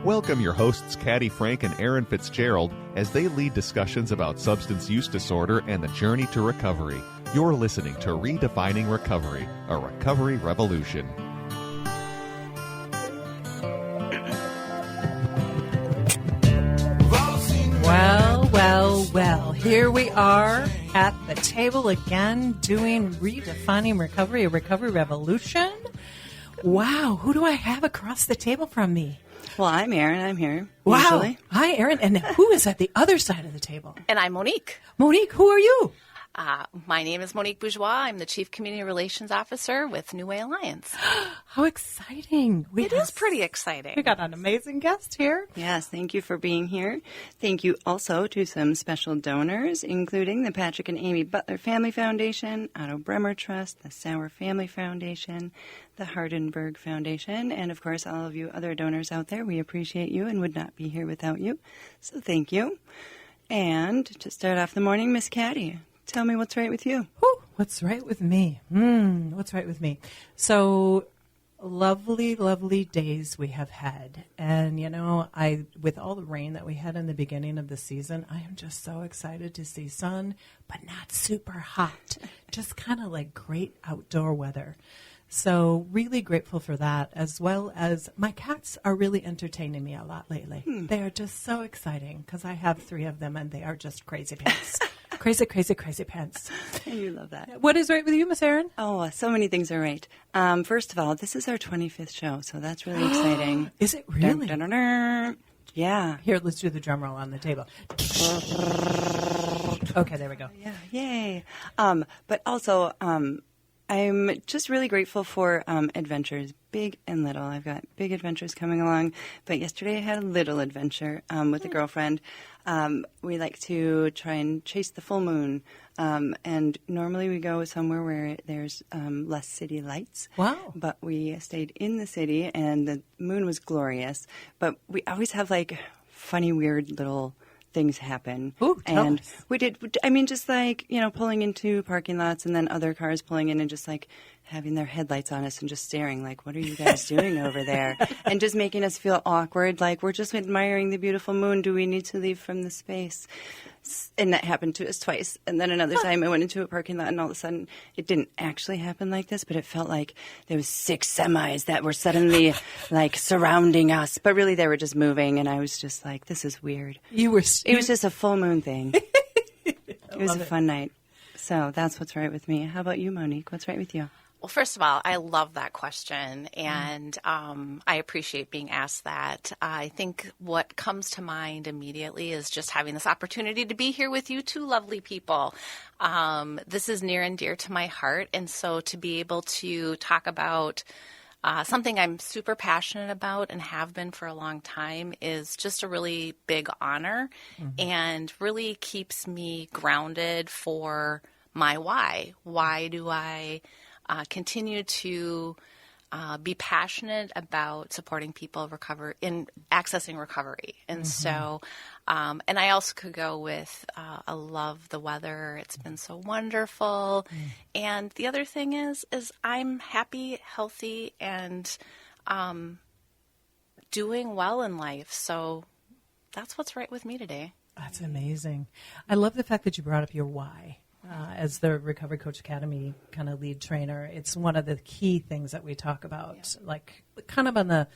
Welcome your hosts Caddy, Frink, and Erin Fitzgerald as they lead discussions about substance use disorder and the journey to recovery. You're listening to Redefining Recovery, a recovery revolution. Well, here we are at the table again doing Redefining Recovery, a recovery revolution. Wow, who do I have across the table from me? Well, I'm Erin. I'm here. Wow. Usually. Hi, Erin. And who is at the other side of the table? And I'm Monique. Monique, who are you? My name is Monique Bourgeois. I'm the Chief Community Relations Officer with Nuway Alliance. How exciting. It is pretty exciting. We got an amazing guest here. Yes, thank you for being here. Thank you also to some special donors, including the Patrick and Amy Butler Family Foundation, Otto Bremer Trust, the Sauer Family Foundation, the Hardenberg Foundation, and of course all of you other donors out there. We appreciate you and would not be here without you. So thank you. And to start off the morning, Miss Caddy, tell me what's right with you. Ooh, what's right with me? What's right with me? So lovely, lovely days we have had. And, with all the rain that we had in the beginning of the season, I am just so excited to see sun, but not super hot. Just kind of like great outdoor weather. So really grateful for that, as well as my cats are really entertaining me a lot lately. They are just so exciting because I have 3 of them and they are just crazy pants. Crazy, crazy, crazy pants. And you love that. What is right with you, Miss Erin? Oh, so many things are right. First of all, this is our 25th show, so that's really exciting. Is it really? Dun, dun, dun, dun. Yeah. Here, let's do the drum roll on the table. Okay, there we go. Yeah, yay. But also, I'm just really grateful for adventures, big and little. I've got big adventures coming along, but yesterday I had a little adventure with a girlfriend. We like to try and chase the full moon, and normally we go somewhere where there's less city lights. Wow. But we stayed in the city, and the moon was glorious, but we always have, funny, weird little things happen. Ooh, and we did, just pulling into parking lots and then other cars pulling in and just having their headlights on us and just staring what are you guys doing over there? And just making us feel awkward, we're just admiring the beautiful moon. Do we need to leave from the space? And that happened to us twice. And then another time I went into a parking lot and all of a sudden it didn't actually happen like this, but it felt like there was 6 semis that were suddenly surrounding us. But really they were just moving and I was just this is weird. It was just a full moon thing. It was a fun night. So that's what's right with me. How about you, Monique? What's right with you? Well, first of all, I love that question, and I appreciate being asked that. I think what comes to mind immediately is just having this opportunity to be here with you 2 lovely people. This is near and dear to my heart, and so to be able to talk about something I'm super passionate about and have been for a long time is just a really big honor and really keeps me grounded for my why. Why do I continue to be passionate about supporting people in accessing recovery. And so, and I also could go with, I love the weather. It's been so wonderful. And the other thing is I'm happy, healthy, and doing well in life. So that's what's right with me today. That's amazing. I love the fact that you brought up your why. As the Recovery Coach Academy kind of lead trainer, it's one of the key things that we talk about, kind of on the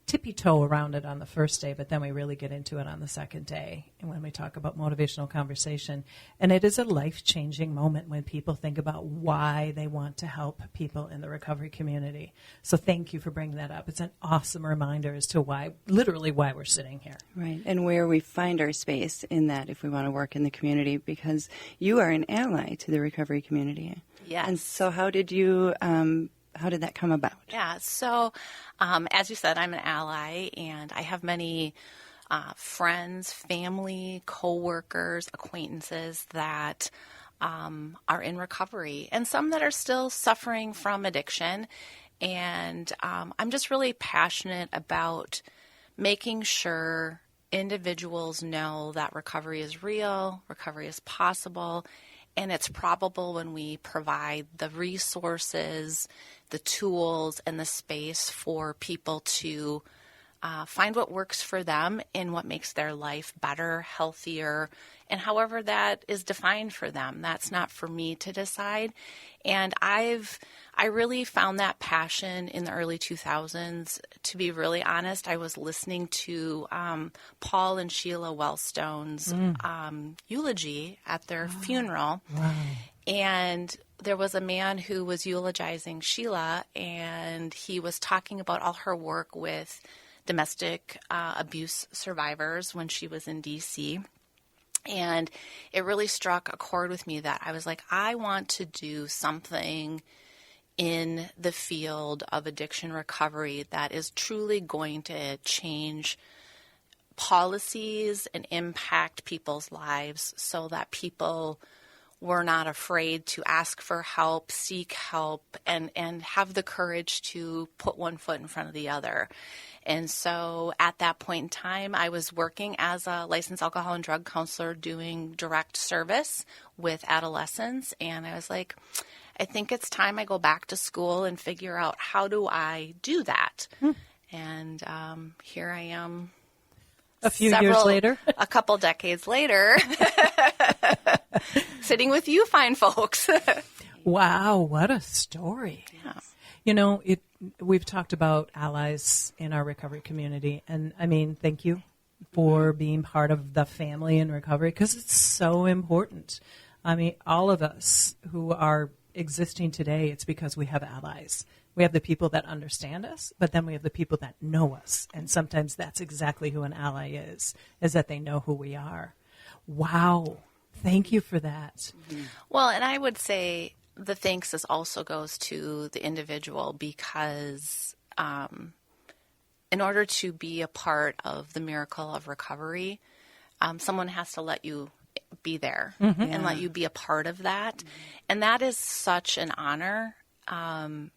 tippy toe around it on the first day, but then we really get into it on the second day and when we talk about motivational conversation. And it is a life-changing moment when people think about why they want to help people in the recovery community. So thank you for bringing that up. It's an awesome reminder as to why we're sitting here. Right, and where we find our space in that if we want to work in the community, because you are an ally to the recovery community. Yes. And so how did that come about? Yeah, so as you said, I'm an ally, and I have many friends, family, coworkers, acquaintances that are in recovery, and some that are still suffering from addiction. And I'm just really passionate about making sure individuals know that recovery is real, recovery is possible, and it's probable when we provide the resources, the tools, and the space for people to find what works for them and what makes their life better, healthier, and however that is defined for them. That's not for me to decide. And I really found that passion in the early 2000s. To be really honest, I was listening to Paul and Sheila Wellstone's eulogy at their funeral. Wow. And there was a man who was eulogizing Sheila, and he was talking about all her work with domestic abuse survivors when she was in D.C. And it really struck a chord with me that I was like, I want to do something in the field of addiction recovery that is truly going to change policies and impact people's lives so that people were not afraid to ask for help, seek help, and have the courage to put one foot in front of the other. And so at that point in time, I was working as a licensed alcohol and drug counselor doing direct service with adolescents. And I was like, I think it's time I go back to school and figure out how do I do that. And here I am. A few years later. A couple decades later. Sitting with you fine folks. Wow, what a story. Yeah. You know, we've talked about allies in our recovery community, and I mean, thank you for being part of the family in recovery, because it's so important. I mean, all of us who are existing today, it's because we have allies. We have the people that understand us, but then we have the people that know us, and sometimes that's exactly who an ally is that they know who we are. Wow. Thank you for that. Well, and I would say the thanks also goes to the individual, because in order to be a part of the miracle of recovery, someone has to let you be there and let you be a part of that. And that is such an honor and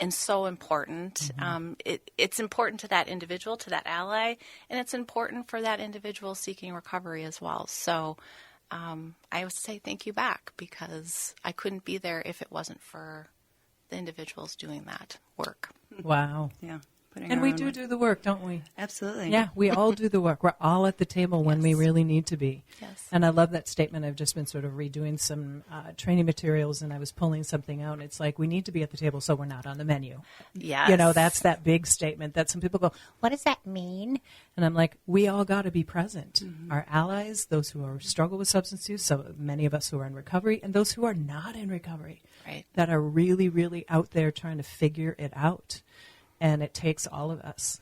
so important. It's important to that individual, to that ally, and it's important for that individual seeking recovery as well. So I would say thank you back, because I couldn't be there if it wasn't for the individuals doing that work. Wow. Yeah. And we do the work, don't we? Absolutely. Yeah, we all do the work. We're all at the table when we really need to be. Yes. And I love that statement. I've just been sort of redoing some training materials, and I was pulling something out. And it's like, we need to be at the table so we're not on the menu. Yes. You know, that's that big statement that some people go, what does that mean? And I'm like, we all got to be present. Our allies, those who are struggle with substance use, so many of us who are in recovery, and those who are not in recovery, right, that are really, really out there trying to figure it out. And it takes all of us.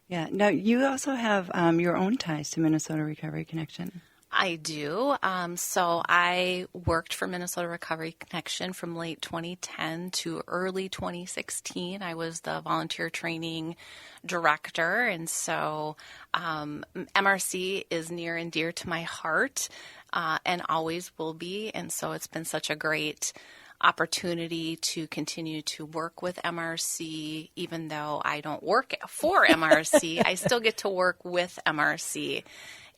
Yeah. Now, you also have your own ties to Minnesota Recovery Connection. I do. So I worked for Minnesota Recovery Connection from late 2010 to early 2016. I was the volunteer training director. And so MRC is near and dear to my heart and always will be. And so it's been such a great opportunity to continue to work with MRC. Even though I don't work for MRC, I still get to work with MRC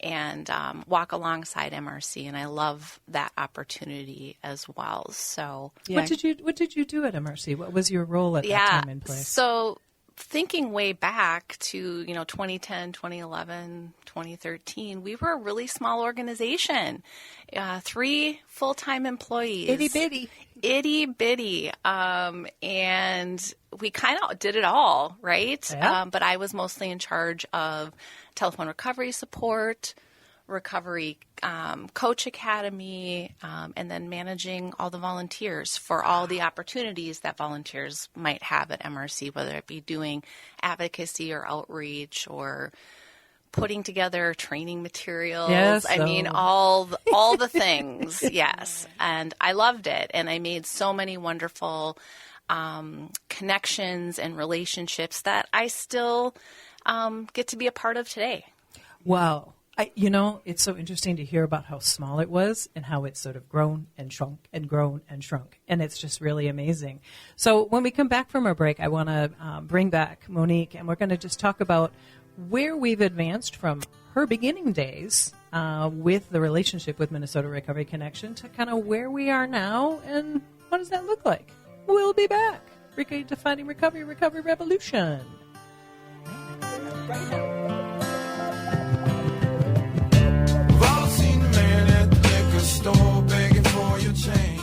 and walk alongside MRC, and I love that opportunity as well. So, yeah. What did you do at MRC? What was your role at that time in place? So, thinking way back to 2010, 2011, 2013, we were a really small organization, 3 full-time employees, itty bitty, and we kind of did it all, right? Yeah. But I was mostly in charge of telephone recovery support, recovery coach academy, and then managing all the volunteers for all the opportunities that volunteers might have at MRC, whether it be doing advocacy or outreach or putting together training materials. Yes, I mean, all the things. Yes. And I loved it. And I made so many wonderful connections and relationships that I still get to be a part of today. Wow. It's so interesting to hear about how small it was and how it's sort of grown and shrunk and grown and shrunk. And it's just really amazing. So when we come back from our break, I want to bring back Monique, and we're going to just talk about where we've advanced from her beginning days with the relationship with Minnesota Recovery Connection to kind of where we are now, and what does that look like? We'll be back. Redefining Recovery Revolution. right now. We've all seen the man at the liquor store begging for your change.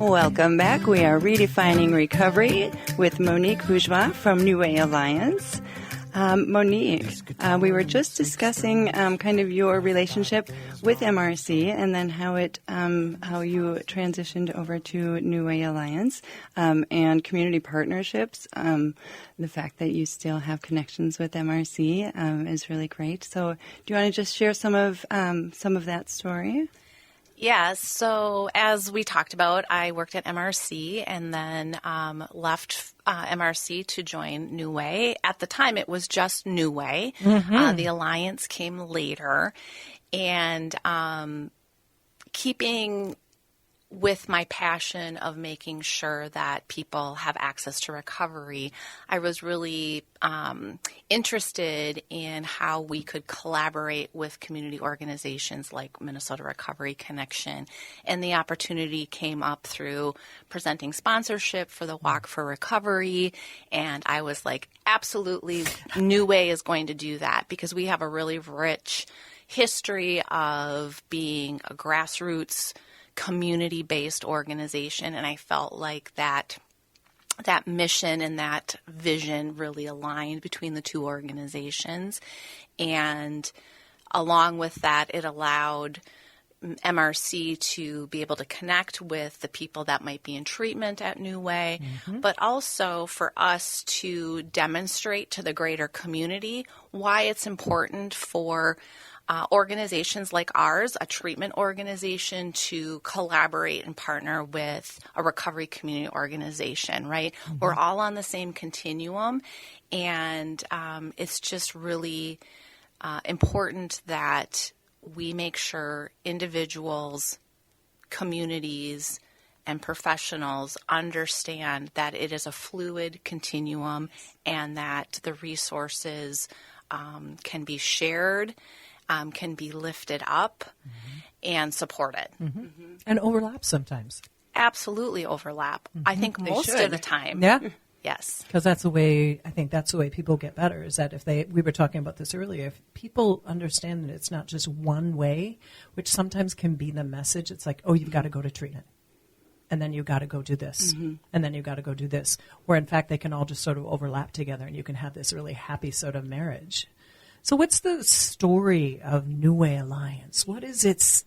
Welcome back. We are redefining recovery with Monique Bourgeois from Nuway Alliance. Monique, we were just discussing kind of your relationship with MRC and then how you transitioned over to Nuway Alliance and community partnerships. The fact that you still have connections with MRC is really great. So, do you want to just share some of that story? Yes. So as we talked about, I worked at MRC and then left MRC to join Nuway. At the time, it was just Nuway. Mm-hmm. The Alliance came later. And keeping with my passion of making sure that people have access to recovery, I was really interested in how we could collaborate with community organizations like Minnesota Recovery Connection. And the opportunity came up through presenting sponsorship for the Walk for Recovery. And I was like, absolutely, Nuway is going to do that because we have a really rich history of being a grassroots community-based organization, and I felt like that mission and that vision really aligned between the two organizations. And along with that, it allowed MRC to be able to connect with the people that might be in treatment at Nuway, but also for us to demonstrate to the greater community why it's important for organizations like ours, a treatment organization, to collaborate and partner with a recovery community organization, right? Mm-hmm. We're all on the same continuum, and it's just really important that we make sure individuals, communities, and professionals understand that it is a fluid continuum and that the resources can be shared, can be lifted up and supported. And overlap sometimes. Absolutely overlap. I think most of the time. Yeah. Yes. Because that's the way, I think that's the way people get better, is that we were talking about this earlier, if people understand that it's not just one way, which sometimes can be the message, it's like, oh, you've got to go to treatment. And then you've got to go do this. And then you've got to go do this. Where in fact they can all just sort of overlap together and you can have this really happy sort of marriage. So what's the story of Nuway Alliance? What is its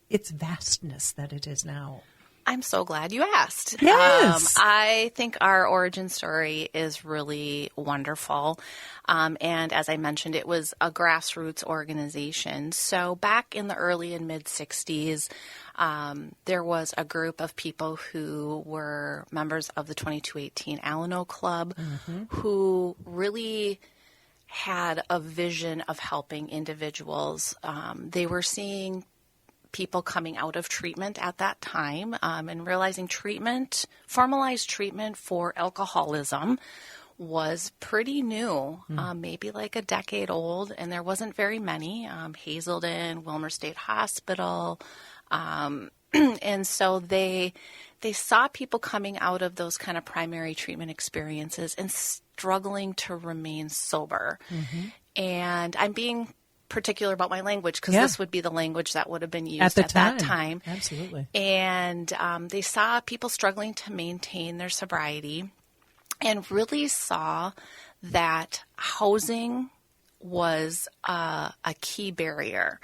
vastness that it is now? I'm so glad you asked. Yes. I think our origin story is really wonderful. And as I mentioned, it was a grassroots organization. So back in the early and mid-'60s, there was a group of people who were members of the 2218 Alano Club who really had a vision of helping individuals. They were seeing people coming out of treatment at that time and realizing formalized treatment for alcoholism was pretty new, maybe like a decade old, and there wasn't very many. Hazelden, Wilmer State Hospital, and so they saw people coming out of those kind of primary treatment experiences and struggling to remain sober. And I'm being particular about my language because this would be the language that would have been used at that time. Absolutely. And they saw people struggling to maintain their sobriety and really saw that housing was a key barrier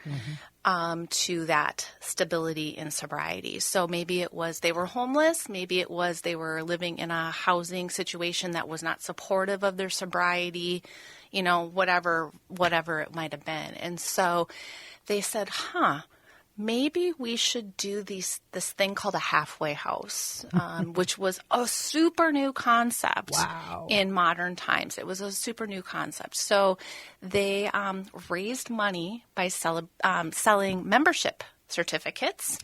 to that stability in sobriety. So maybe it was they were homeless, maybe it was they were living in a housing situation that was not supportive of their sobriety, whatever it might have been. And so they said, maybe we should do this thing called a halfway house, which was a super new concept in modern times. It was a super new concept. So they raised money by selling membership certificates.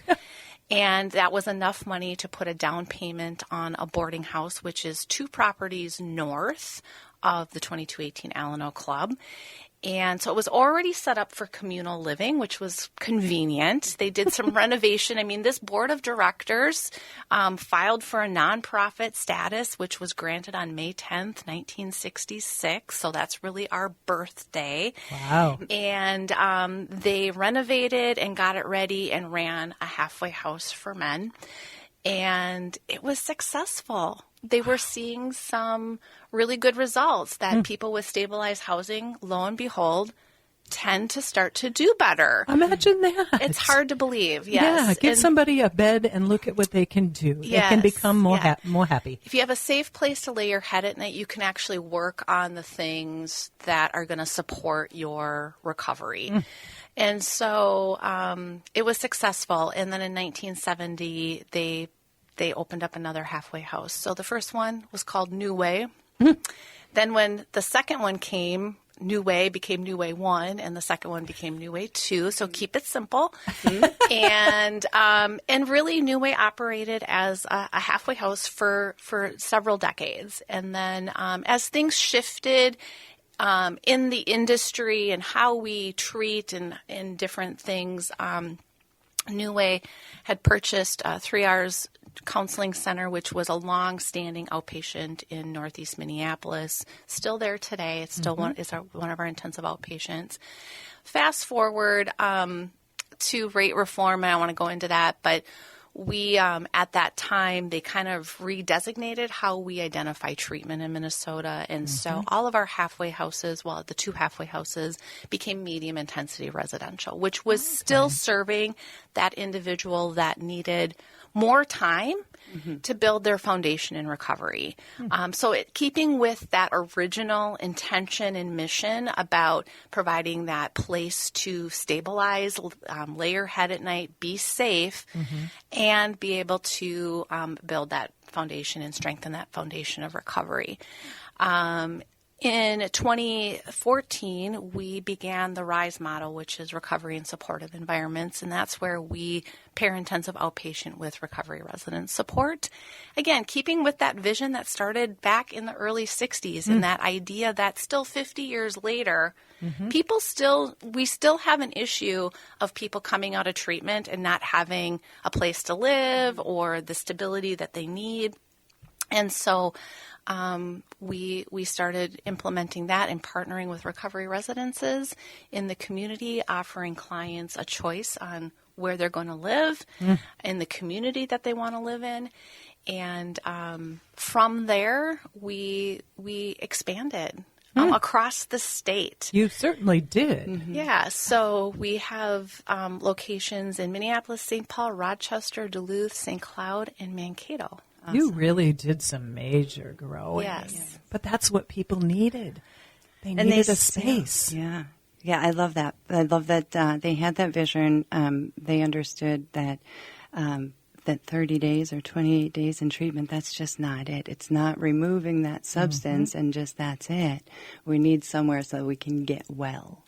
And that was enough money to put a down payment on a boarding house, which is 2 properties north of the 2218 Alano Club. And so it was already set up for communal living, which was convenient. They did some renovation. I mean, this board of directors filed for a nonprofit status, which was granted on May 10th, 1966. So that's really our birthday. Wow. And they renovated and got it ready and ran a halfway house for men. And it was successful. They were seeing some really good results that people with stabilized housing, lo and behold, tend to start to do better. Imagine that. It's hard to believe, yes. Yeah, give somebody a bed and look at what they can do. Yes, They can become more yeah. more happy. If you have a safe place to lay your head at night, you can actually work on the things that are going to support your recovery. And so it was successful. And then in 1970, they opened up another halfway house. So the first one was called Nuway. Then when the second one came, Nuway became Nuway 1, and the second one became Nuway 2. So keep it simple. And really, Nuway operated as a halfway house for several decades. And then as things shifted in the industry and how we treat and different things, Nuway had purchased 3 R's Counseling Center, which was a long-standing outpatient in Northeast Minneapolis. Still there today. It's still one of our intensive outpatients. Fast forward to rate reform, and I want to go into that, but we, at that time, they kind of redesignated how we identify treatment in Minnesota. And so all of our halfway houses, well, the 2 halfway houses became medium intensity residential, which was still serving that individual that needed more time to build their foundation in recovery. So keeping with that original intention and mission about providing that place to stabilize, lay your head at night, be safe, and be able to build that foundation and strengthen that foundation of recovery. In 2014, we began the RISE model, which is recovery and supportive environments, and that's where we pair intensive outpatient with recovery resident support. Again, keeping with that vision that started back in the early 60s and that idea that still 50 years later, we still have an issue of people coming out of treatment and not having a place to live or the stability that they need. And so we started implementing that and partnering with recovery residences in the community, offering clients a choice on where they're going to live in the community that they want to live in. And from there, we expanded across the state. You certainly did. Yeah, so we have locations in Minneapolis, St. Paul, Rochester, Duluth, St. Cloud, and Mankato. You really did some major growing. Yes. But that's what people needed. They needed a space. Yeah. Yeah, I love that. I love that they had that vision. They understood that that 30 days or 28 days in treatment, that's just not it. It's not removing that substance and just that's it. We need somewhere so we can get well.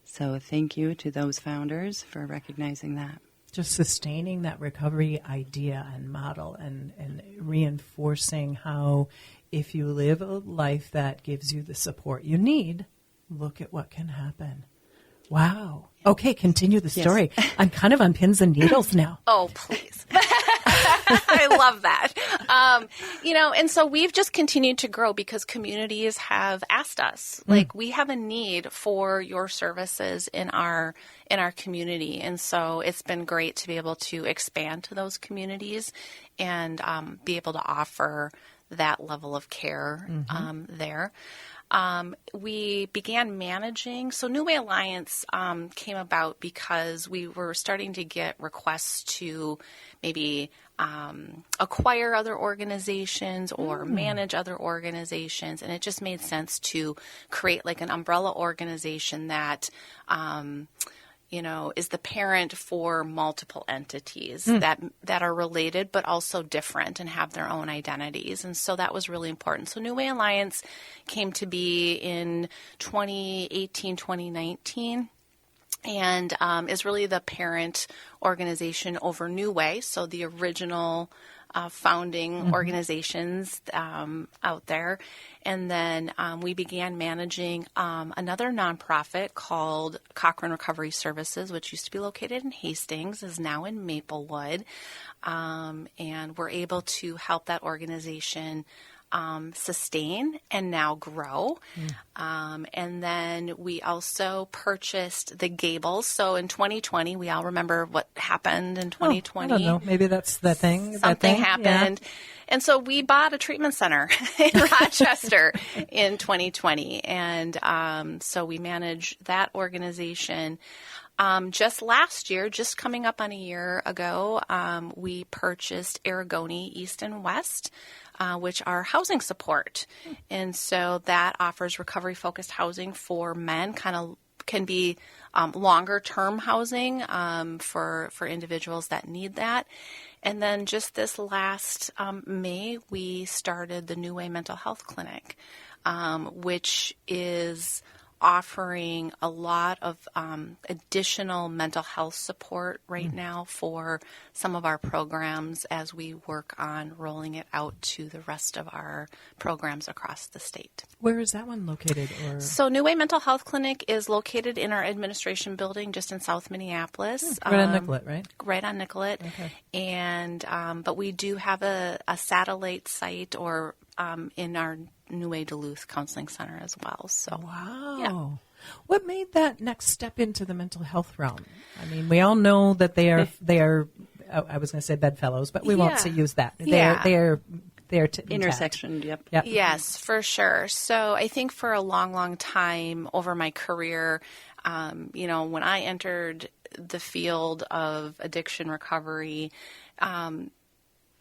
So thank you to those founders for recognizing that. Just sustaining that recovery idea and model and reinforcing how if you live a life that gives you the support you need, look at what can happen. Wow. Okay, continue the story. Yes. I'm kind of on pins and needles now. Oh, please. I love that. And so we've just continued to grow because communities have asked us, like, we have a need for your services in our community. And so it's been great to be able to expand to those communities and be able to offer that level of care there. We began managing. So Nuway Alliance came about because we were starting to get requests to maybe acquire other organizations or manage other organizations. And it just made sense to create like an umbrella organization that is the parent for multiple entities that are related but also different and have their own identities. And so that was really important. So Nuway Alliance came to be in 2018, 2019. And is really the parent organization over Nuway. So the original founding organizations out there. And then we began managing another nonprofit called Cochrane Recovery Services, which used to be located in Hastings, is now in Maplewood. And we're able to help that organization sustain and now grow. And then we also purchased the Gables. So in 2020, we all remember what happened in 2020. I don't know. Maybe that's the thing. Something happened. Yeah. And so we bought a treatment center in Rochester in 2020. And so we manage that organization. Just last year, just coming up on a year ago, we purchased Aragoni East and West, which are housing support. And so that offers recovery-focused housing for men, can be longer-term housing for individuals that need that. And then just this last May, we started the Nuway Mental Health Clinic, which is offering a lot of additional mental health support right now for some of our programs as we work on rolling it out to the rest of our programs across the state. Where is that one located? So Nuway Mental Health Clinic is located in our administration building just in South Minneapolis. Right on Nicollet, right? Right on Nicollet. Okay. And but we do have a satellite site or in our Nuway Duluth Counseling Center as well. So wow. Yeah. What made that next step into the mental health realm? I mean, we all know that they are I was going to say bedfellows, but we won't use that. They are intersection. Yep. Yes, for sure. So I think for a long, long time over my career, when I entered the field of addiction recovery,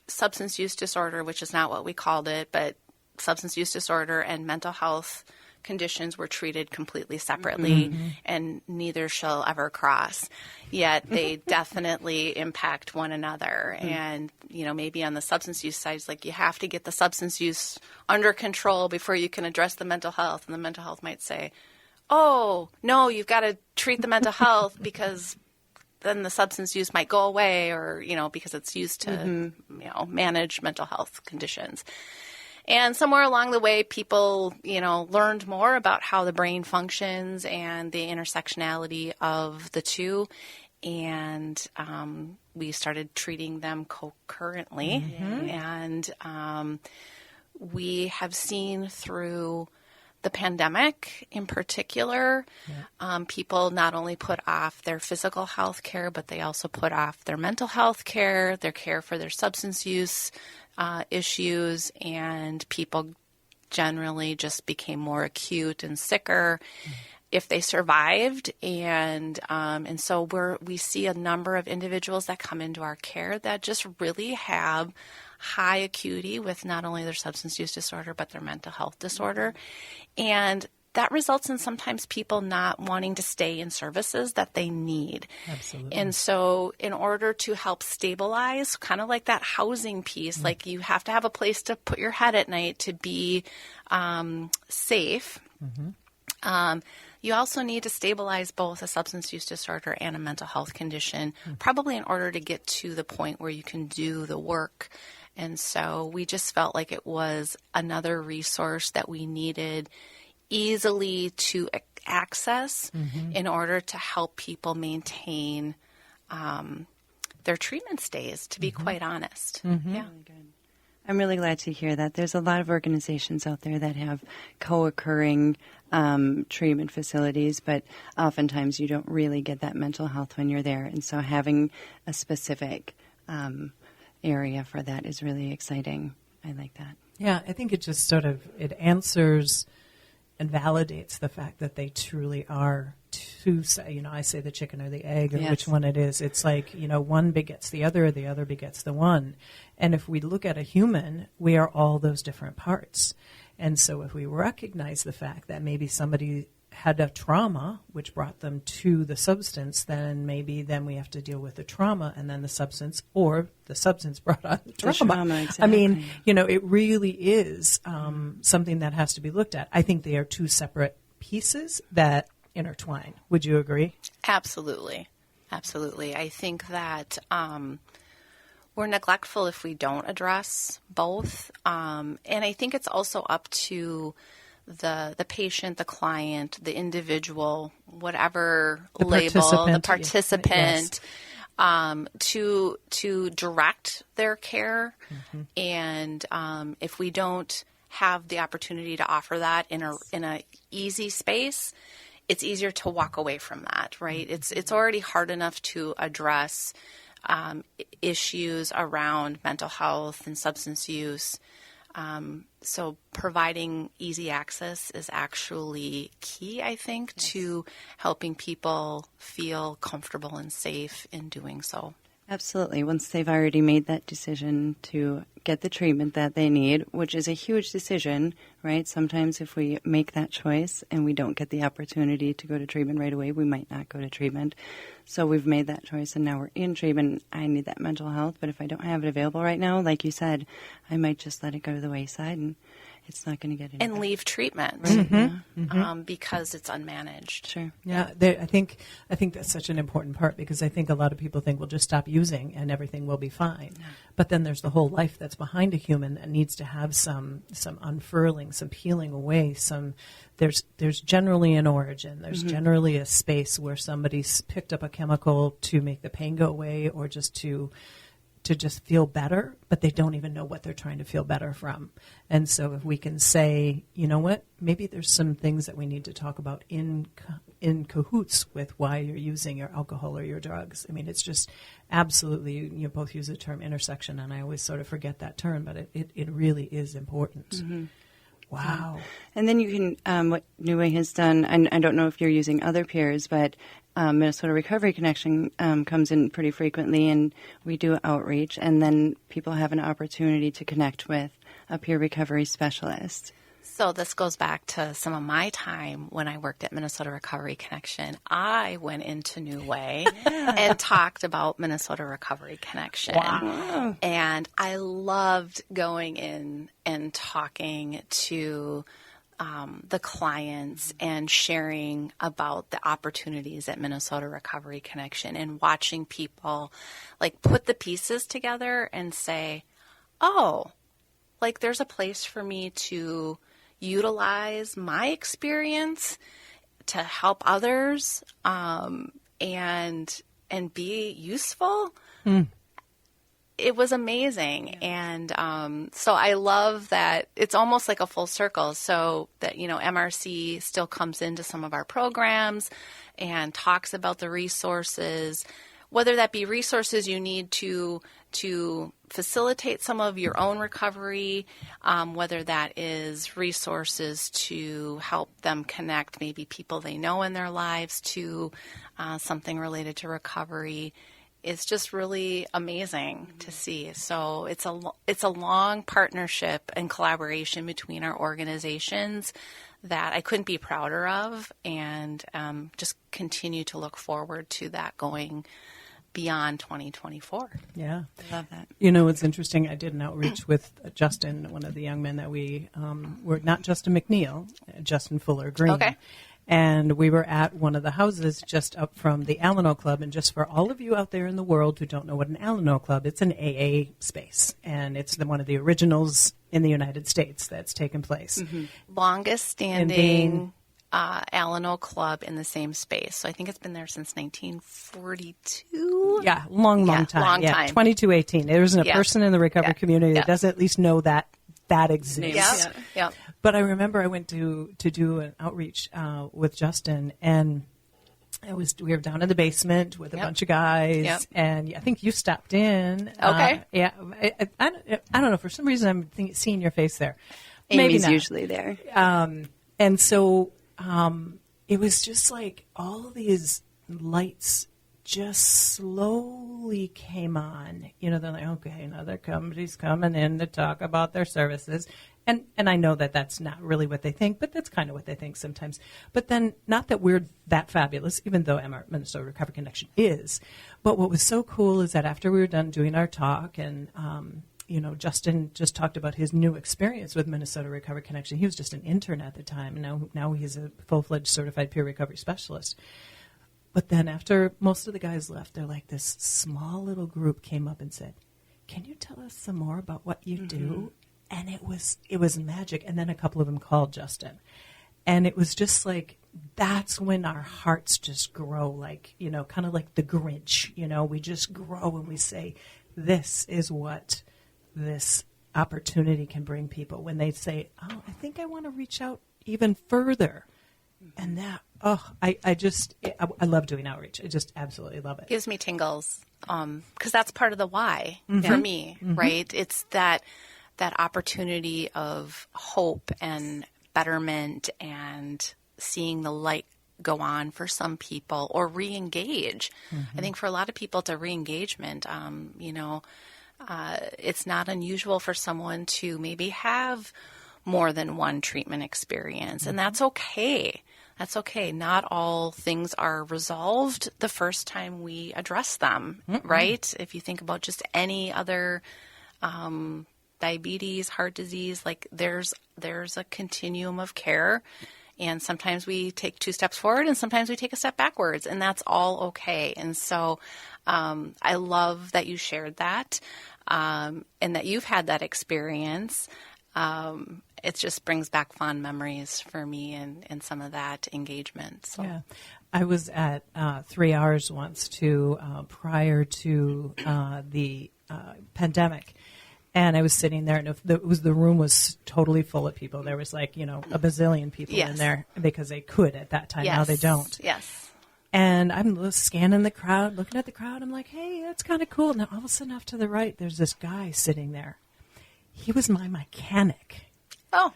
substance use disorder, which is not what we called it, but substance use disorder and mental health conditions were treated completely separately, and neither shall ever cross. Yet they definitely impact one another. And, maybe on the substance use side, it's like you have to get the substance use under control before you can address the mental health. And the mental health might say, oh, no, you've got to treat the mental health because then the substance use might go away, or, because it's used to, manage mental health conditions. And somewhere along the way, people, learned more about how the brain functions and the intersectionality of the two. And we started treating them concurrently. And we have seen through the pandemic in particular, people not only put off their physical health care, but they also put off their mental health care, their care for their substance use issues, and people generally just became more acute and sicker if they survived. And so we see a number of individuals that come into our care that just really have high acuity with not only their substance use disorder, but their mental health disorder. And that results in sometimes people not wanting to stay in services that they need. Absolutely. And so in order to help stabilize, kind of like that housing piece, like you have to have a place to put your head at night to be safe. You also need to stabilize both a substance use disorder and a mental health condition, probably in order to get to the point where you can do the work. And so we just felt like it was another resource that we needed easily to access in order to help people maintain their treatment stays, to be quite honest. Yeah. Really good. I'm really glad to hear that. There's a lot of organizations out there that have co-occurring treatment facilities, but oftentimes you don't really get that mental health when you're there. And so having a specific area for that is really exciting. I like that. Yeah, I think it just it answers and validates the fact that they truly are two, I say the chicken or the egg, or which one it is. It's like, one begets the other begets the one. And if we look at a human, we are all those different parts. And so if we recognize the fact that maybe somebody had a trauma which brought them to the substance, then we have to deal with the trauma and then the substance, or the substance brought on the trauma. Exactly. I mean, it really is something that has to be looked at. I think they are two separate pieces that intertwine. Would you agree? Absolutely. I think that we're neglectful if we don't address both. And I think it's also up to the patient, the client, the individual, whatever The label, the participant, participant, to direct their care. And if we don't have the opportunity to offer that in a easy space, it's easier to walk away from that, right? It's already hard enough to address issues around mental health and substance use. So providing easy access is actually key, I think, to helping people feel comfortable and safe in doing so. Absolutely. Once they've already made that decision to get the treatment that they need, which is a huge decision, right? Sometimes if we make that choice and we don't get the opportunity to go to treatment right away, we might not go to treatment. So we've made that choice and now we're in treatment. I need that mental health, but if I don't have it available right now, like you said, I might just let it go to the wayside and it's not going to get any better. Leave treatment because it's unmanaged. Sure. Yeah, I think that's such an important part, because I think a lot of people think we'll just stop using and everything will be fine. Yeah. But then there's the whole life that's behind a human that needs to have some unfurling, some peeling away. There's generally an origin. There's generally a space where somebody's picked up a chemical to make the pain go away, or just to just feel better, but they don't even know what they're trying to feel better from. And so if we can say, you know what, maybe there's some things that we need to talk about in cahoots with why you're using your alcohol or your drugs. I mean, it's just absolutely, you both use the term intersection, and I always sort of forget that term, but it really is important. Wow. And then you can, what Nuway has done, and I don't know if you're using other peers, but Minnesota Recovery Connection comes in pretty frequently, and we do outreach, and then people have an opportunity to connect with a peer recovery specialist. So this goes back to some of my time when I worked at Minnesota Recovery Connection. I went into Nuway and talked about Minnesota Recovery Connection. Wow. And I loved going in and talking to the clients and sharing about the opportunities at Minnesota Recovery Connection, and watching people like put the pieces together and say, oh, like there's a place for me to utilize my experience to help others and be useful. It was amazing. And so I love that it's almost like a full circle, so that, MRC still comes into some of our programs and talks about the resources, whether that be resources you need to facilitate some of your own recovery, whether that is resources to help them connect maybe people they know in their lives to something related to recovery. It's just really amazing to see. So it's a long partnership and collaboration between our organizations that I couldn't be prouder of, and just continue to look forward to that going beyond 2024. Yeah. I love that. It's interesting. I did an outreach with Justin, one of the young men that we were, not Justin McNeil, Justin Fuller Green. Okay. And we were at one of the houses just up from the Alano Club. And just for all of you out there in the world who don't know what an Alano Club, it's an AA space. And it's one of the originals in the United States that's taken place. Longest standing Alano Club in the same space. So I think it's been there since 1942. Yeah, long time. Long time. 2218. There isn't a person in the recovery community that doesn't at least know that exists. Yeah. But I remember I went to do an outreach with Justin, and we were down in the basement with a bunch of guys, and I think you stopped in. Okay. I don't know. For some reason, I'm seeing your face there. Amy's Maybe not. usually there. And so it was just like all of these lights just slowly came on. They're like, okay, another company's coming in to talk about their services. And I know that that's not really what they think, but that's kind of what they think sometimes. But then, not that we're that fabulous, even though Minnesota Recovery Connection is. But what was so cool is that after we were done doing our talk, and Justin just talked about his new experience with Minnesota Recovery Connection. He was just an intern at the time, and now he's a full-fledged certified peer recovery specialist. But then after most of the guys left, they're like, this small little group came up and said, can you tell us some more about what you do? And it was magic. And then a couple of them called Justin. And it was just like, that's when our hearts just grow, like, you know, kind of like the Grinch, you know, we just grow and we say, this is what this opportunity can bring people. When they say, oh, I think I want to reach out even further. And that, I love doing outreach. I just absolutely love it. Gives me tingles, because that's part of the why for me, right? It's that opportunity of hope and betterment and seeing the light go on for some people, or re-engage. I think for a lot of people, it's a re-engagement. It's not unusual for someone to maybe have more than one treatment experience, and that's okay. That's okay. Not all things are resolved the first time we address them, right? If you think about just any other diabetes, heart disease, like there's a continuum of care, and sometimes we take 2 steps forward and sometimes we take a step backwards, and that's all okay. And so I love that you shared that, and that you've had that experience. It just brings back fond memories for me and some of that engagement. So. Yeah. I was at 3 Hours once prior to the pandemic. And I was sitting there, and the room was totally full of people. There was like, you know, a bazillion people in there because they could at that time. Now they don't. Yes. And I'm scanning the crowd, looking at the crowd. I'm like, hey, that's kind of cool. Now all of a sudden off to the right, there's this guy sitting there. He was my mechanic. Oh.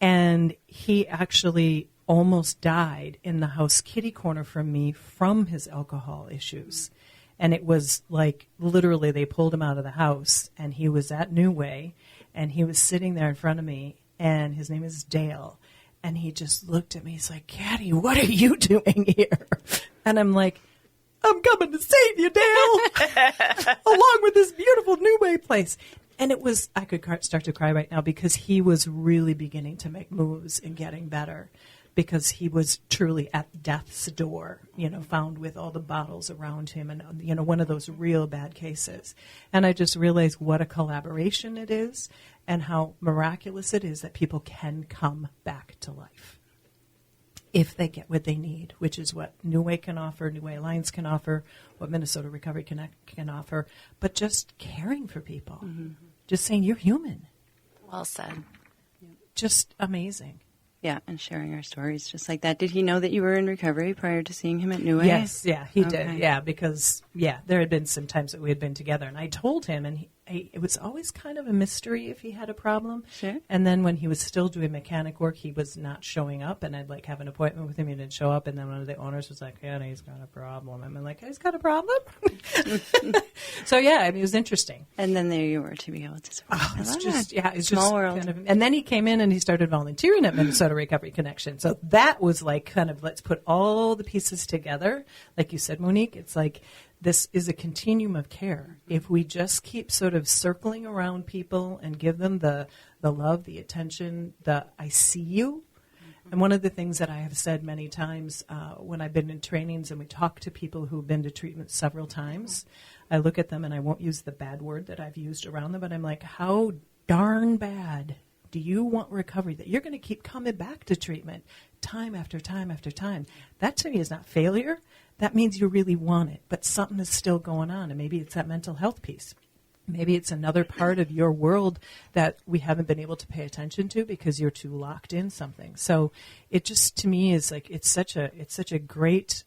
And he actually almost died in the house kitty corner from me from his alcohol issues. And it was like literally they pulled him out of the house, and he was at Nuway, and he was sitting there in front of me, and his name is Dale. And he just looked at me. He's like, Caddy, what are you doing here? And I'm like, I'm coming to save you, Dale, along with this beautiful Nuway place. And it was, I could start to cry right now, because he was really beginning to make moves and getting better, because he was truly at death's door, you know, found with all the bottles around him, and, you know, one of those real bad cases. And I just realized what a collaboration it is, and how miraculous it is that people can come back to life if they get what they need, which is what Nuway can offer, Nuway Alliance can offer, what Minnesota Recovery Connect can offer, but just caring for people, just saying you're human. Well said. Just amazing. Yeah, and sharing our stories just like that. Did he know that you were in recovery prior to seeing him at Nuway? Yes, yeah, he did. Yeah, because, there had been some times that we had been together, and I told him, and it was always kind of a mystery if he had a problem. Sure. And then when he was still doing mechanic work, he was not showing up, and I'd like have an appointment with him, he didn't show up, and then one of the owners was like, yeah, he's got a problem. I'm like, he's got a problem? So, it was interesting. And then there you were to be able to support. Oh, it's just, it's small just world. kind of, and then he came in and he started volunteering at Minnesota Recovery Connection. So that was like kind of, let's put all the pieces together. Like you said, Monique, it's like, this is a continuum of care. If we just keep sort of circling around people and give them the love, the attention, the I see you. And one of the things that I have said many times when I've been in trainings and we talk to people who've been to treatment several times, I look at them and I won't use the bad word that I've used around them, but I'm like, how darn bad do you want recovery that you're going to keep coming back to treatment time after time after time? That to me is not failure. That means you really want it, but something is still going on, and maybe it's that mental health piece. Maybe it's another part of your world that we haven't been able to pay attention to because you're too locked in something. So it just, to me, is like it's such a great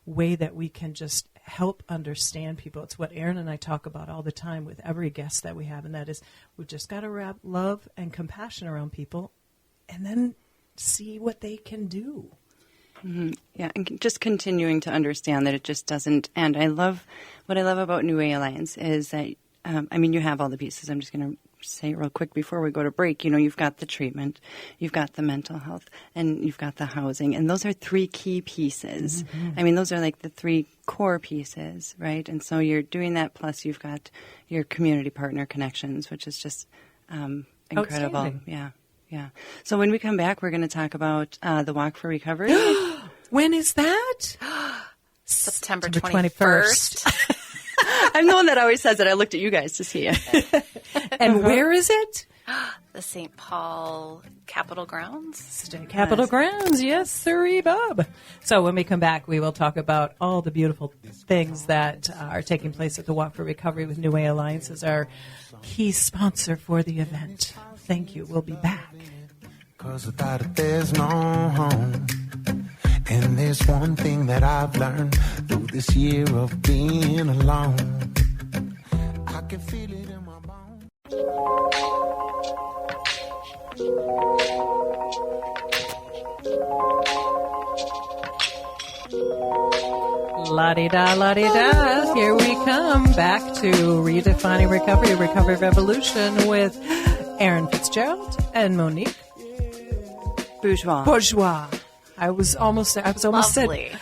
way that we can just help understand people. It's what Erin and I talk about all the time with every guest that we have, and that is we've just got to wrap love and compassion around people and then see what they can do. Mm-hmm. Yeah, and just continuing to understand that it just doesn't end. What I love about Nuway Alliance is that, you have all the pieces. I'm just going to say it real quick before we go to break. You know, you've got the treatment, you've got the mental health, and you've got the housing. And those are 3 key pieces. Mm-hmm. Those are like the 3 core pieces, right? And so you're doing that, plus you've got your community partner connections, which is just incredible. Yeah. So when we come back, we're going to talk about the Walk for Recovery. When is that? September 21st. I'm the one that always says it. I looked at you guys to see it. And where is it? The St. Paul Capitol Grounds. State Capitol Grounds, yes, sirree, Bob. So when we come back, we will talk about all the beautiful things that are taking place at the Walk for Recovery with Nuway Alliance as our key sponsor for the event. Thank you. We'll be back. 'Cause without it, there's no home. And there's one thing that I've learned through this year of being alone. I can feel it in my bones. La-di-da, la-di-da. Here we come back to Redefining Recovery, Recovery Revolution with Erin Fitzgerald and Monique Bourgeois. I almost Lovely.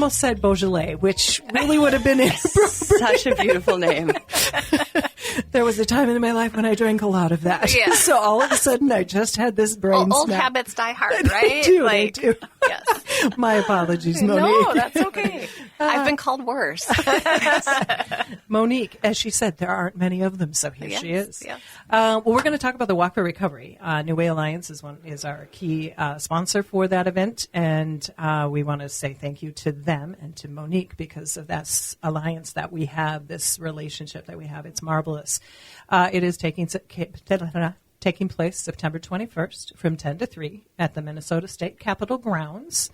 said Beaujolais, which really would have been inappropriate. Such a beautiful name. There was a time in my life when I drank a lot of that. Yeah. So all of a sudden, I just had this brain Old snap. habits die hard, right? They do. Yes. My apologies, Monique. No, that's okay. I've been called worse. Monique, as she said, there aren't many of them, so here she is. Yes. Well, we're going to talk about the Walk for Recovery. Nuway Alliance is our key sponsor for that event, and we want to say thank you to them and to Monique because of that alliance that we have, this relationship that we have. It's marvelous. It is taking place September 21st from 10 to 3 at the Minnesota State Capitol Grounds.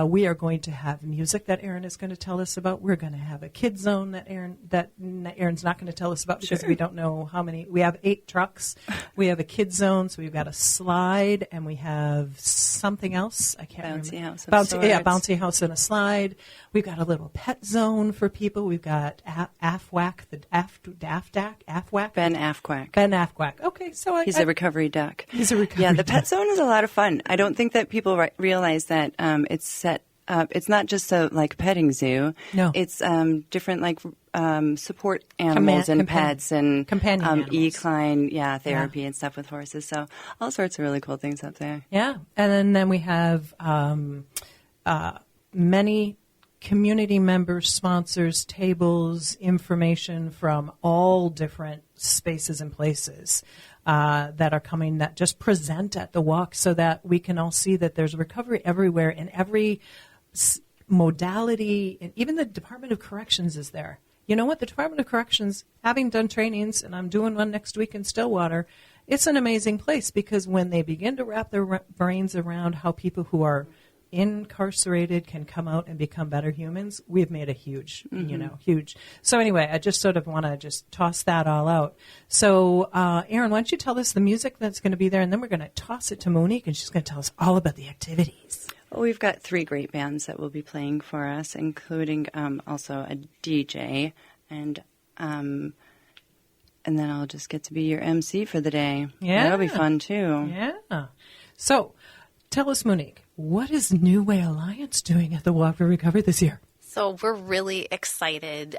We are going to have music that Erin is going to tell us about. We're going to have a kid zone that Erin's not going to tell us about because we don't know how many. We have 8 trucks. We have a kid zone, so we've got a slide, and we have something else. I can't Bouncy remember. house of sorts. Bouncy house and a slide. We've got a little pet zone for people. We've got AFWAC, AFWAC. Ben Afquack. Ben Afquac. Okay, so He's a recovery duck. He's a recovery Yeah, the duck. pet zone is a lot of fun. I don't think that people realize that it's set up. It's not just a petting zoo. No. It's different support animals and pets and companion animals. equine therapy and stuff with horses. So all sorts of really cool things up there. Yeah, and then we have many community members, sponsors, tables, information from all different spaces and places that are coming that just present at the walk so that we can all see that there's recovery everywhere in every modality, and even the Department of Corrections is there. You know what? The Department of Corrections, having done trainings, and I'm doing one next week in Stillwater, it's an amazing place because when they begin to wrap their brains around how people who are incarcerated can come out and become better humans, we've made a huge. So anyway, I just sort of want to just toss that all out. So, Erin, why don't you tell us the music that's going to be there, and then we're going to toss it to Monique, and she's going to tell us all about the activities. Well, we've got 3 great bands that will be playing for us, including also a DJ, and then I'll just get to be your MC for the day. Yeah. That'll be fun, too. Yeah. So, tell us, Monique, what is Nuway Alliance doing at the Walk for Recovery this year? So we're really excited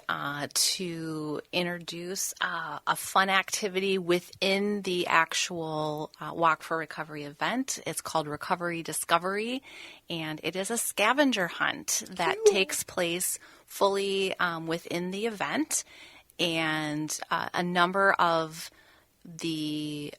to introduce a fun activity within the actual Walk for Recovery event. It's called Recovery Discovery, and it is a scavenger hunt that takes place fully within the event. And a number of the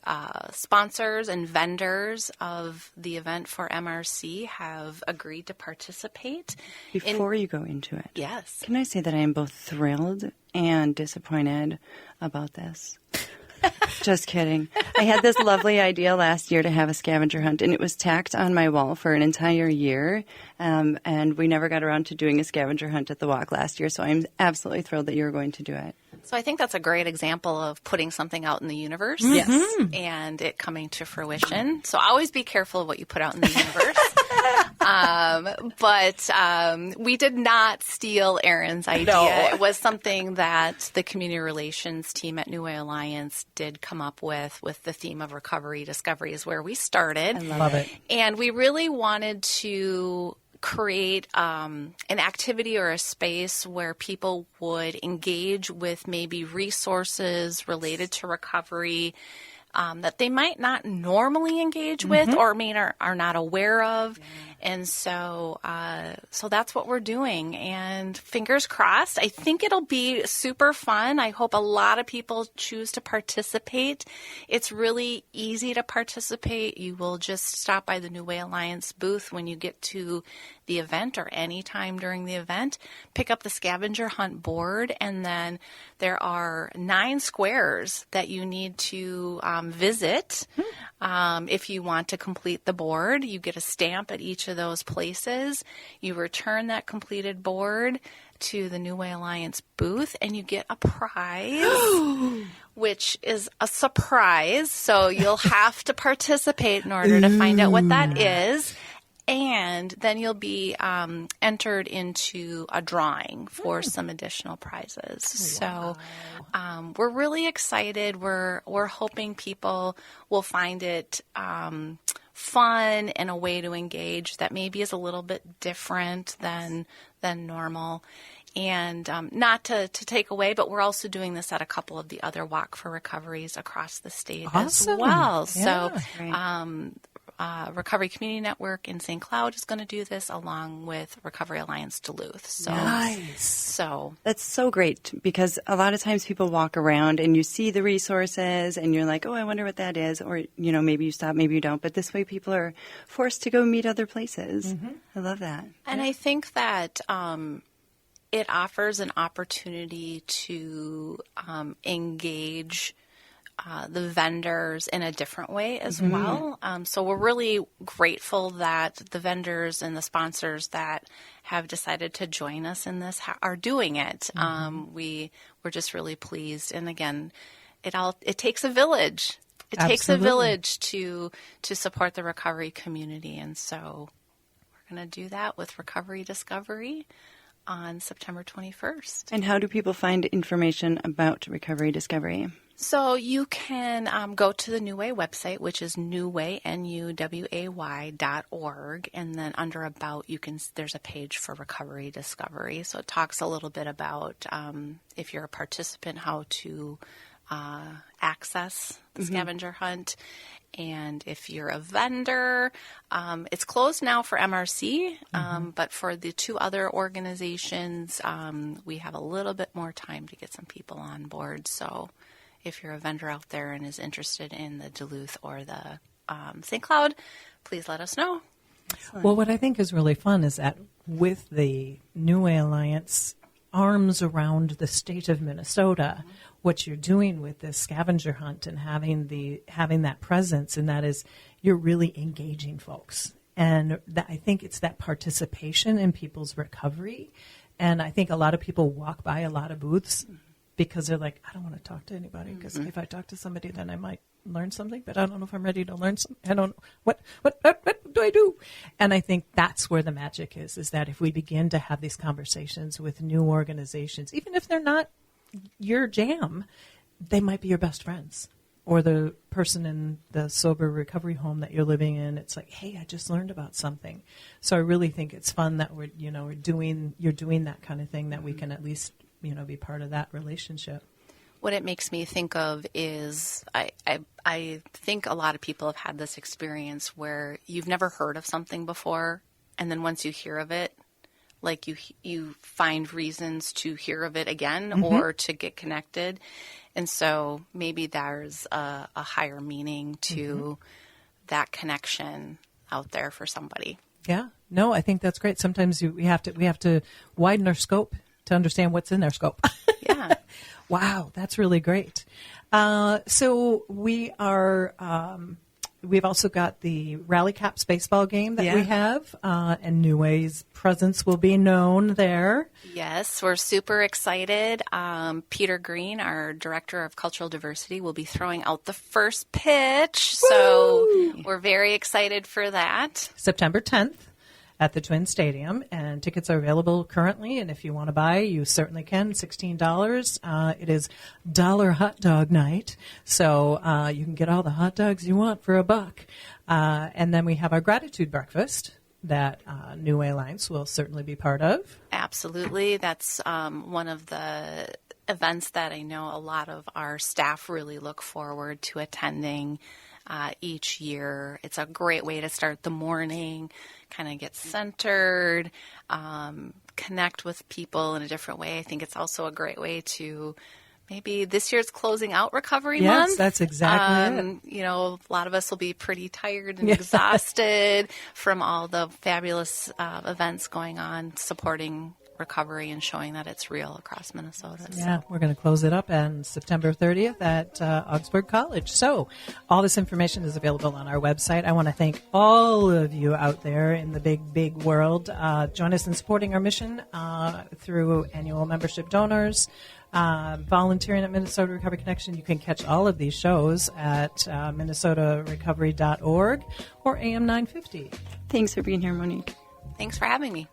sponsors and vendors of the event for MRC have agreed to participate. Before you go into it, yes, can I say that I am both thrilled and disappointed about this? Just kidding. I had this lovely idea last year to have a scavenger hunt, and it was tacked on my wall for an entire year, and we never got around to doing a scavenger hunt at the walk last year, so I'm absolutely thrilled that you're going to do it. So I think that's a great example of putting something out in the universe and it coming to fruition. So always be careful of what you put out in the universe. But we did not steal Erin's idea. No. It was something that the community relations team at Nuway Alliance did come up with the theme of recovery discovery is where we started. I love it. And we really wanted to create an activity or a space where people would engage with maybe resources related to recovery, that they might not normally engage with or are not aware of. And so that's what we're doing. And fingers crossed, I think it'll be super fun. I hope a lot of people choose to participate. It's really easy to participate. You will just stop by the Nuway Alliance booth when you get to the event or any time during the event, pick up the scavenger hunt board, and then there are 9 squares that you need to visit. If you want to complete the board, you get a stamp at each of those places. You return that completed board to the Nuway Alliance booth, and you get a prize, which is a surprise. So you'll have to participate in order to find out what that is. And then you'll be entered into a drawing for some additional prizes. Wow. So we're really excited. We're hoping people will find it fun and a way to engage that maybe is a little bit different than normal. And not to take away, but we're also doing this at a couple of the other Walk for Recoveries across the state as well. Yeah. So Recovery Community Network in St. Cloud is going to do this along with Recovery Alliance Duluth. So, nice. So that's so great, because a lot of times people walk around and you see the resources and you're like, oh, I wonder what that is. Or, maybe you stop, maybe you don't. But this way people are forced to go meet other places. I love that. And I think that it offers an opportunity to engage the vendors in a different way as well. So we're really grateful that the vendors and the sponsors that have decided to join us in this are doing it. We're just really pleased. And again, it takes a village. It takes a village to support the recovery community. And so we're going to do that with Recovery Discovery on September 21st. And how do people find information about Recovery Discovery? So you can go to the Nuway website, which is Nuway, NUWAY.org, and then under About, there's a page for Recovery Discovery. So it talks a little bit about if you're a participant, how to access the scavenger hunt. And if you're a vendor, it's closed now for MRC, but for the 2 other organizations, we have a little bit more time to get some people on board. So if you're a vendor out there and is interested in the Duluth or the St. Cloud, please let us know. Excellent. Well, what I think is really fun is that with the Nuway Alliance arms around the state of Minnesota, what you're doing with this scavenger hunt and having that presence, and that is you're really engaging folks. And I think it's that participation in people's recovery. And I think a lot of people walk by a lot of booths because they're like, I don't want to talk to anybody, because if I talk to somebody, then I might learn something, but I don't know if I'm ready to learn something. I don't know. What do I do? And I think that's where the magic is that if we begin to have these conversations with new organizations, even if they're not your jam, they might be your best friends. Or the person in the sober recovery home that you're living in, it's like, hey, I just learned about something. So I really think it's fun that you're doing that kind of thing, that we can at least be part of that relationship. What it makes me think of is I think a lot of people have had this experience where you've never heard of something before, and then once you hear of it, like you find reasons to hear of it again or to get connected. And so maybe there's a higher meaning to that connection out there for somebody. Yeah. No, I think that's great. Sometimes we have to widen our scope to understand what's in their scope. Yeah. Wow, that's really great. So we are. We've also got the Rally Caps baseball game that we have, and Nuway's presence will be known there. Yes, we're super excited. Peter Green, our Director of Cultural Diversity, will be throwing out the first pitch. Woo! So we're very excited for that. September 10th at the Twin Stadium, and tickets are available currently, and if you want to buy, you certainly can. $16. It is dollar hot dog night, so you can get all the hot dogs you want for $1. And then we have our gratitude breakfast that Nuway Alliance will certainly be part of. Absolutely. That's one of the events that I know a lot of our staff really look forward to attending each year. It's a great way to start the morning, kind of get centered, connect with people in a different way. I think it's also a great way to maybe this year's closing out recovery month. Yes, that's exactly it. You know, a lot of us will be pretty tired and exhausted from all the fabulous events going on, supporting recovery and showing that it's real across Minnesota. Yeah, we're going to close it up on September 30th at Augsburg College. So all this information is available on our website. I want to thank all of you out there in the big, big world. Join us in supporting our mission through annual membership donors, volunteering at Minnesota Recovery Connection. You can catch all of these shows at minnesotarecovery.org or AM 950. Thanks for being here, Monique. Thanks for having me.